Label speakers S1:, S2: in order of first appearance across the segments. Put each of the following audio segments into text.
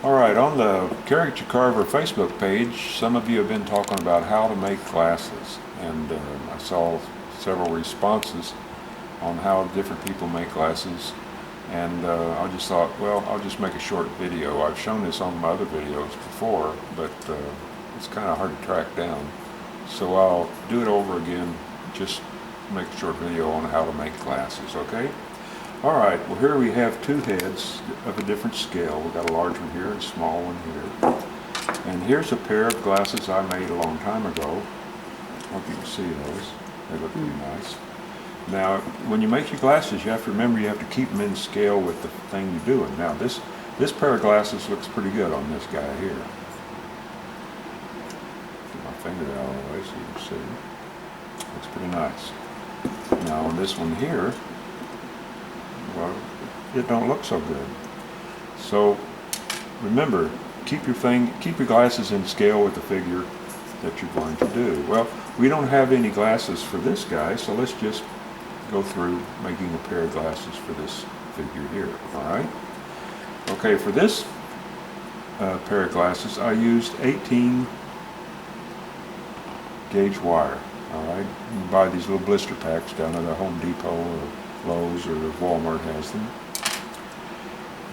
S1: Alright, on the Caricature Carver Facebook page, some of you have been talking about how to make glasses, and I saw several responses on how different people make glasses, and I just thought, well, I'll just make a short video. I've shown this on my other videos before, but it's kind of hard to track down, so I'll do it over again, just make a short video on how to make glasses, okay? Alright, well here we have two heads of a different scale. We've got a large one here and a small one here. And here's a pair of glasses I made a long time ago. I hope you can see those. They look pretty nice. Now, when you make your glasses, you have to remember you have to keep them in scale with the thing you're doing. Now, this pair of glasses looks pretty good on this guy here. Get my finger out of the way so you can see. Looks pretty nice. Now, on this one here, well, it don't look so good. So remember, keep your glasses in scale with the figure that you're going to do. Well, we don't have any glasses for this guy, so let's just go through making a pair of glasses for this figure here. All right. Okay, for this pair of glasses, I used 18 gauge wire. All right. You can buy these little blister packs down at a Home Depot or Lowe's or Walmart has them.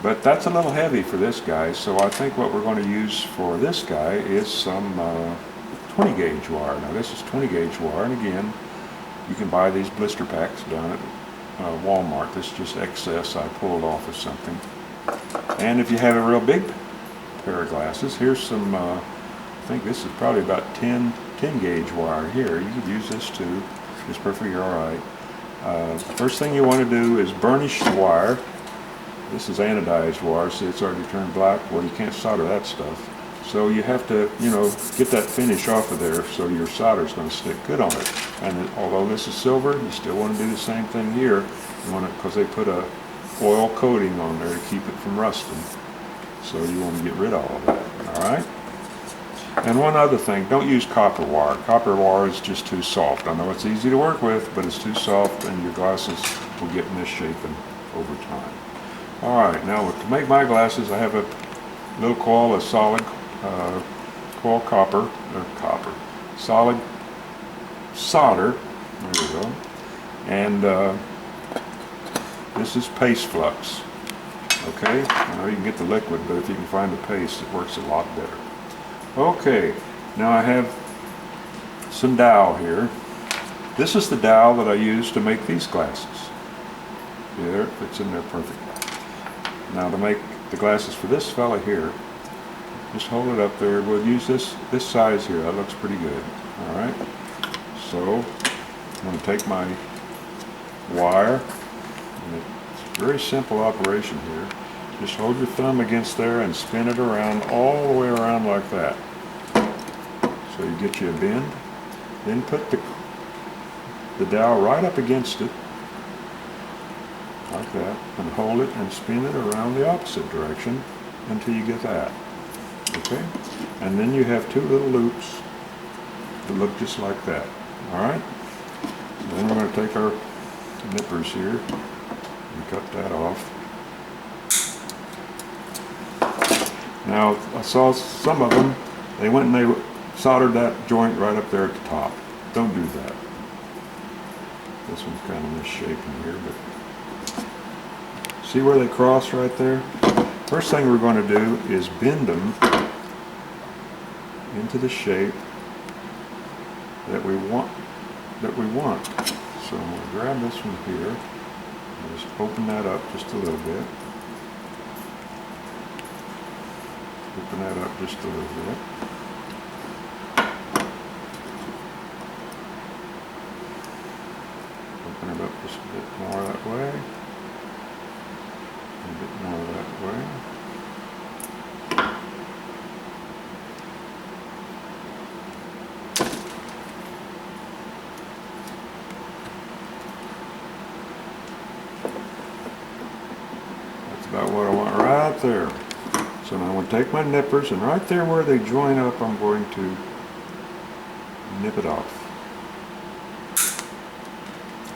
S1: But that's a little heavy for this guy, so I think what we're going to use for this guy is some 20 gauge wire. Now this is 20 gauge wire, and again, you can buy these blister packs down at Walmart. This is just excess I pulled off of something. And if you have a real big pair of glasses, here's some, I think this is probably about 10 gauge wire here. You could use this too. It's perfectly alright. First thing you want to do is burnish the wire. This is anodized wire, so it's already turned black. Well, you can't solder that stuff. So you have to, get that finish off of there so your solder's going to stick good on it. And although this is silver, you still want to do the same thing here. You want to, because they put a oil coating on there to keep it from rusting. So you want to get rid of all of that. All right. And one other thing, don't use copper wire. Copper wire is just too soft. I know it's easy to work with, but it's too soft and your glasses will get misshapen over time. Alright, now to make my glasses, I have a little coil of solid coil solid solder. There we go. And this is paste flux. Okay, I know you can get the liquid, but if you can find the paste, it works a lot better. Okay, now I have some dowel here. This is the dowel that I use to make these glasses. There, it fits in there perfectly. Now to make the glasses for this fella here, just hold it up there. We'll use this size here. That looks pretty good. All right. So I'm going to take my wire, and it's a very simple operation here. Just hold your thumb against there and spin it around all the way around like that. So you get you a bend. Then put the dowel right up against it, like that, and hold it and spin it around the opposite direction until you get that. Okay? And then you have two little loops that look just like that. Alright? So then we're going to take our nippers here and cut that off. Now, I saw some of them, they went and they soldered that joint right up there at the top. Don't do that. This one's kind of misshapen here, but see where they cross right there? First thing we're going to do is bend them into the shape that we want. So I'm going to grab this one here and just open that up just a little bit. Open that up just a little bit. Open it up just a bit more that way. A bit more that way. That's about what I want right there. So now I'm going to take my nippers, and right there where they join up, I'm going to nip it off.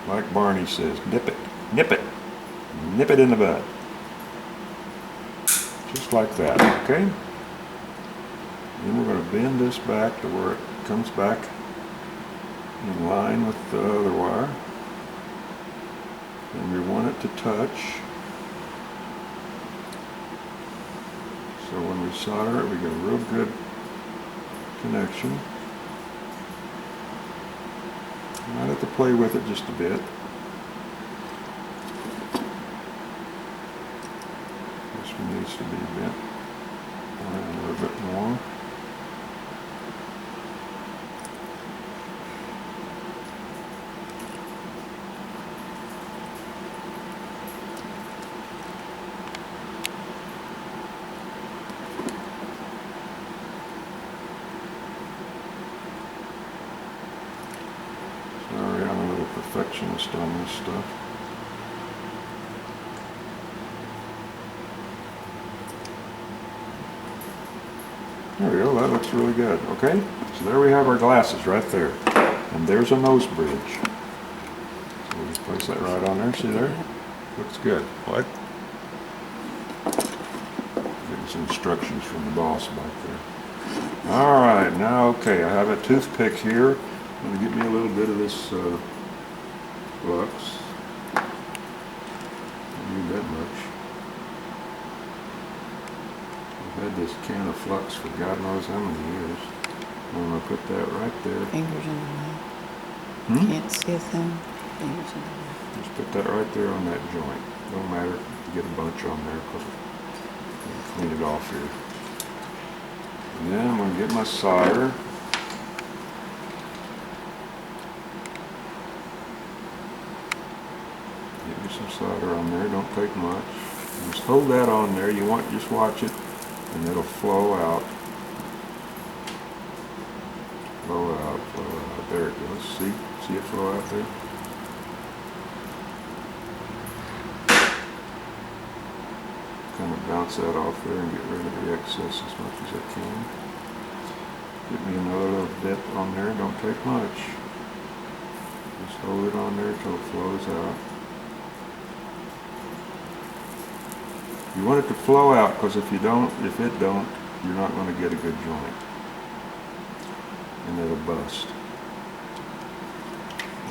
S1: Like Barney says, nip it, nip it, nip it in the bud. just like that, okay? Then we're going to bend this back to where it comes back in line with the other wire. And we want it to touch. So when we solder it, we get a real good connection. You might have to play with it just a bit. This one needs to be bent around a little bit more. Sorry, I'm a little perfectionist on this stuff. There we go, that looks really good. Okay, so there we have our glasses right there. And there's a nose bridge. So we'll just place that right on there, see there? Looks good. What? Getting some instructions from the boss back there. Alright, now okay, I have a toothpick here. I'm going to get me a little bit of this flux. Don't need that much. I've had this can of flux for God knows how many years. I'm going to put that right there.
S2: Fingers in the way. Can't see a thing. Fingers in the way.
S1: Just put that right there on that joint. Don't matter if you get a bunch on there because I'll clean it off here. And then I'm going to get my solder. Get me some solder on there, don't take much. Just hold that on there, just watch it, and it'll flow out. Flow out, flow out. There it goes. See it flow out there? Kind of bounce that off there and get rid of the excess as much as I can. Get me another little bit on there, don't take much. Just hold it on there until it flows out. You want it to flow out because if it don't, you're not going to get a good joint. And it'll bust.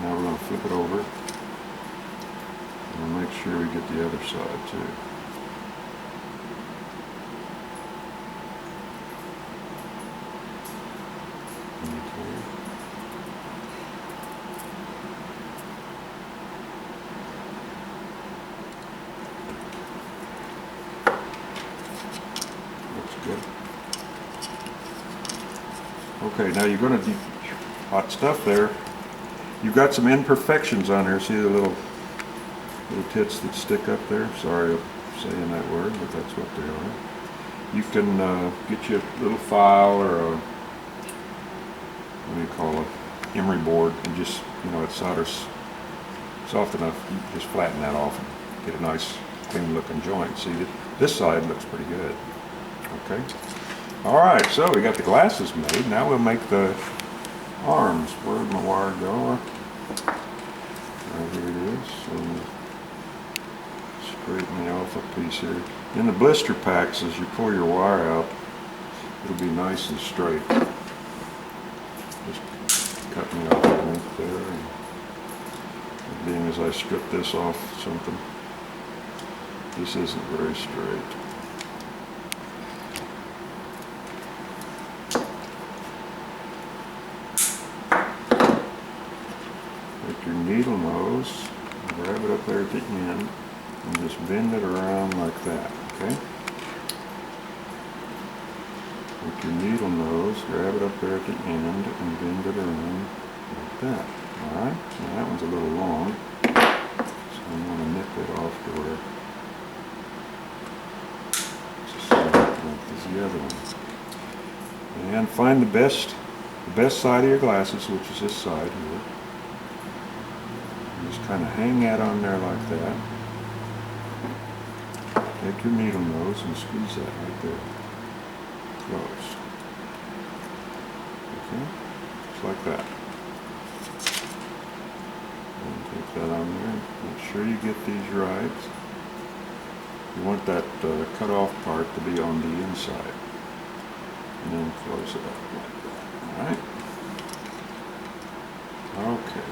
S1: Now we're going to flip it over. And we'll make sure we get the other side too. Okay, now you're going to do hot stuff there. You've got some imperfections on there. See the little tits that stick up there? Sorry I'm saying that word, but that's what they are. You can get you a little file or a, what do you call it, emery board, and just, it solders soft enough, you just flatten that off and get a nice clean looking joint. See, this side looks pretty good. Okay. Alright, so we got the glasses made. Now we'll make the arms. Where'd my wire go? Right here it is. So straighten me off a piece here. In the blister packs, as you pull your wire out, it'll be nice and straight. Just cut me off a length there. And being as I strip this off something, this isn't very straight. Your needle nose, grab it up there at the end, and just bend it around like that, okay? With your needle nose, grab it up there at the end and bend it around like that, alright? Now that one's a little long, so I'm going to nip it off to where it's the same length as the other one. And find the best side of your glasses, which is this side here. Just kind of hang that on there like that. Take your needle nose and squeeze that right there. Close. Okay? Just like that. And take that on there. Make sure you get these right. You want that cut off part to be on the inside. And then close it up like that. Alright? Okay.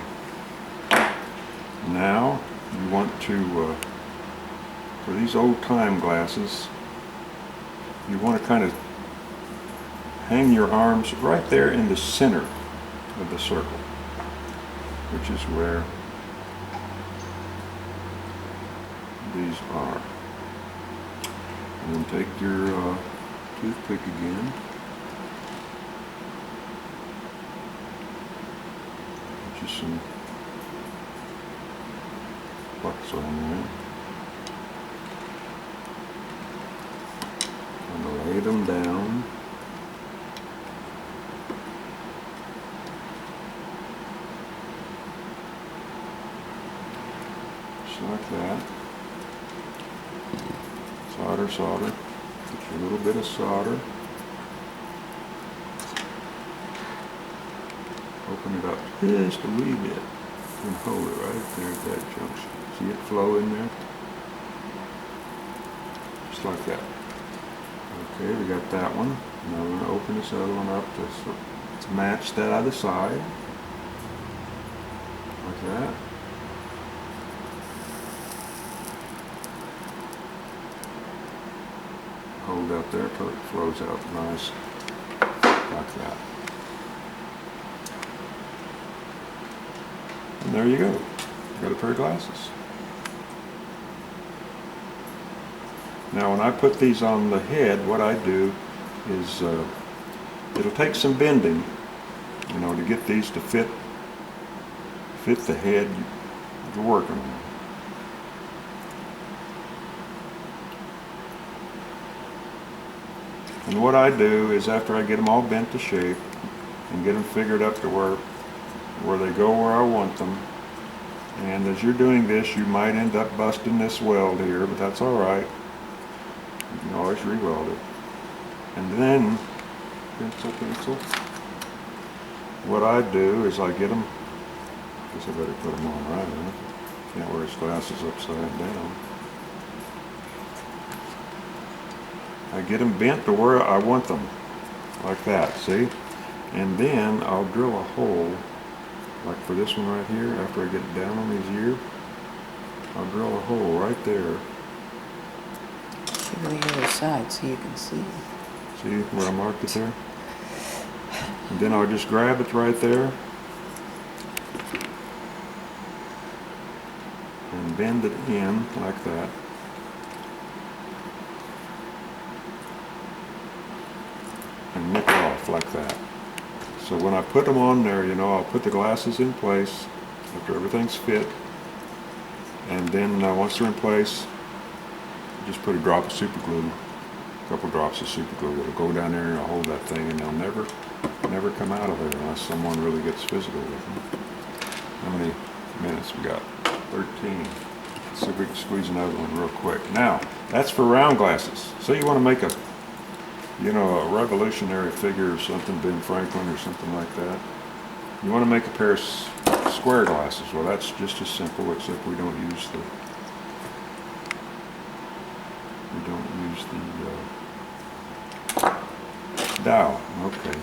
S1: Now you want to, for these old time glasses, you want to kind of hang your arms right there in the center of the circle, which is where these are. And then take your toothpick again. Put you some flux on there. And lay them down. Just like that. Solder, solder. Get you a little bit of solder. Open it up just a wee bit and hold it right there at that junction. See it flow in there? Just like that. Okay, we got that one. Now we're going to open this other one up to match that other side. Like that. Hold that there till it flows out nice, like that. And there you go. You got a pair of glasses. Now when I put these on the head, what I do is, it'll take some bending, you know, to get these to fit the head you're working on. And what I do is, after I get them all bent to shape and get them figured up to where they go where I want them, and as you're doing this, you might end up busting this weld here, but that's all right. You can always re-weld it. And then, pencil. What I do is I get them, I guess I better put them on right, huh? Can't wear his glasses upside down. I get them bent to where I want them, like that, see? And then I'll drill a hole, like for this one right here, after I get it down on his ear, I'll drill a hole right there.
S2: Go to the other side so you can see.
S1: See where I marked it there? And then I'll just grab it right there and bend it in like that. And nip off like that. So when I put them on there, you know, I'll put the glasses in place after everything's fit. And then once they're in place, just put a drop of super glue, a couple drops of super glue. It'll go down there and I'll hold that thing, and they'll never come out of there unless someone really gets physical with them. How many minutes we got? 13. See if we can squeeze another one real quick. Now, that's for round glasses. So you want to make a revolutionary figure or something, Ben Franklin or something like that. You want to make a pair of square glasses. Well, that's just as simple, except we don't use the dowel. Okay.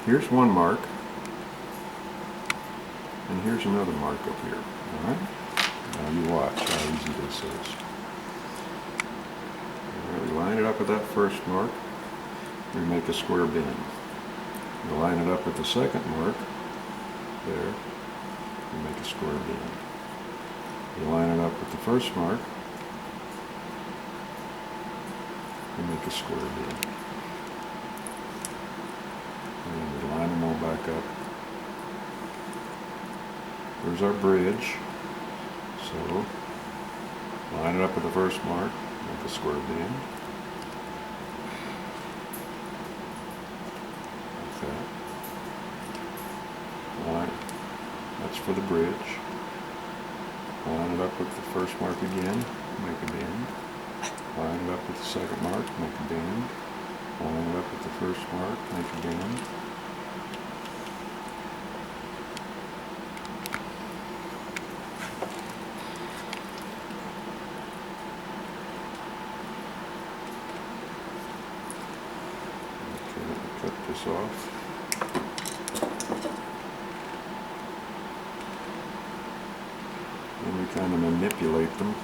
S1: Here's one mark, and here's another mark up here. All right. Now you watch how easy this is. All right, we line it up with that first mark. We make a square bend. We line it up with the second mark, there, we make a square bend. We line it up with the first mark, we make a square bend. And we line them all back up. There's our bridge. So, line it up with the first mark, make a square bend. Alright, that's for the bridge. Line it up with the first mark again, make a bend. Line it up with the second mark, make a bend. Line it up with the first mark, make a bend. this off. And we kind of manipulate them.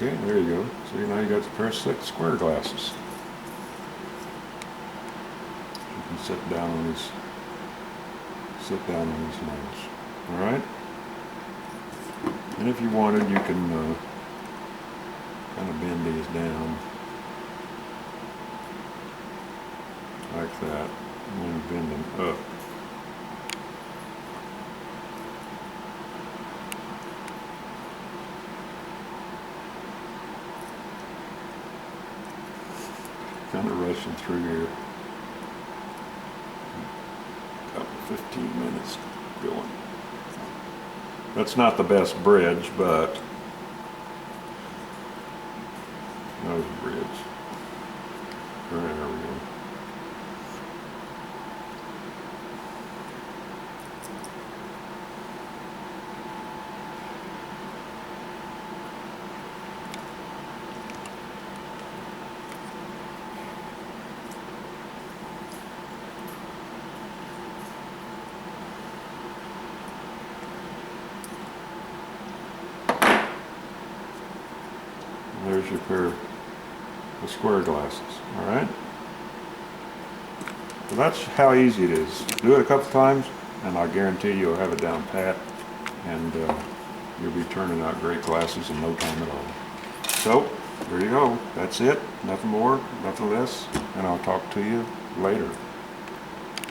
S1: Okay, there you go. So now you got the pair of square glasses. You can sit down on his nose. All right. And if you wanted, you can kind of bend these down like that, and then bend them up. Kind of rushing through here. About 15 minutes going. That's not the best bridge, but nose bridge. There we go. There's your pair of square glasses, all right? So that's how easy it is. Do it a couple times, and I guarantee you'll have it down pat, and you'll be turning out great glasses in no time at all. So, there you go. That's it. Nothing more, nothing less, and I'll talk to you later.